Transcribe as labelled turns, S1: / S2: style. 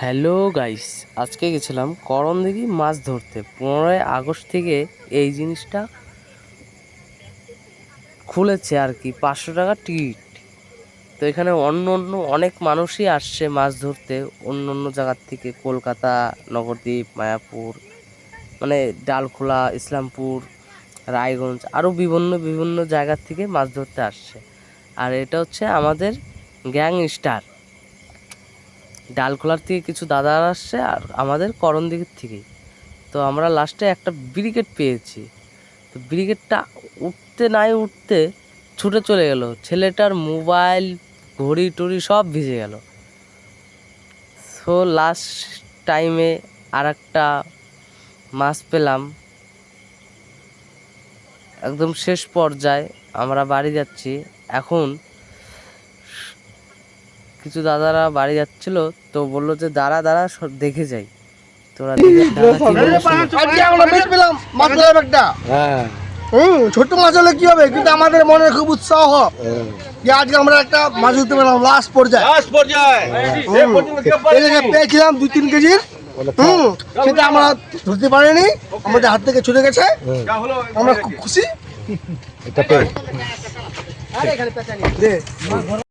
S1: Hello guys, আজকে গেছিলাম করণদিঘি মাছ ধরতে। 15ই আগস্ট থেকে এই জিনিসটা খুলেছে আর কি, 500 টাকা টিকিট। তো এখানে অন্য অন্য অনেক মানুষই আসছে মাছ ধরতে, অন্য অন্য জায়গার থেকে, কলকাতা, নবদ্বীপ, মায়াপুর, মানে ডালখোলা, ইসলামপুর, রায়গঞ্জ, আরও বিভিন্ন বিভিন্ন জায়গার থেকে মাছ ধরতে আসছে। আর এটা হচ্ছে আমাদের গ্যাংস্টার ডালখোলার থেকে কিছু দাদারা আসছে, আর আমাদের করণদিঘির থেকেই। তো আমরা লাস্টে একটা ব্রিগেড পেয়েছি। তো ব্রিগেডটা উঠতে নাই উঠতে ছুটে চলে গেল, ছেলেটার মোবাইল, ঘড়ি টড়ি সব ভিজে গেল। সো লাস্ট টাইমে আর একটা মাছ পেলাম, একদম শেষ পর্যায়ে আমরা বাড়ি যাচ্ছি। এখন কিছু দাদারা বাড়ি যাচ্ছিল, তো বললো যে দাঁড়া দাঁড়া দেখে যাই। তোরা দেখে
S2: আমরা বেশ পেলাম মাছ ধরার একটা। ছোট মাছ হলে কি হবে, কিন্তু আমাদের মনে খুব উৎসাহ যে আজকে আমরা একটা মাছ ধরতে পেলাম লাস্ট পর্যায়ে। পেয়েছিলাম 2-3 কেজির, সেটা আমরা ধরতে পারিনি, আমাদের হাত থেকে ছুটে গেছে। আমরা খুব খুশি।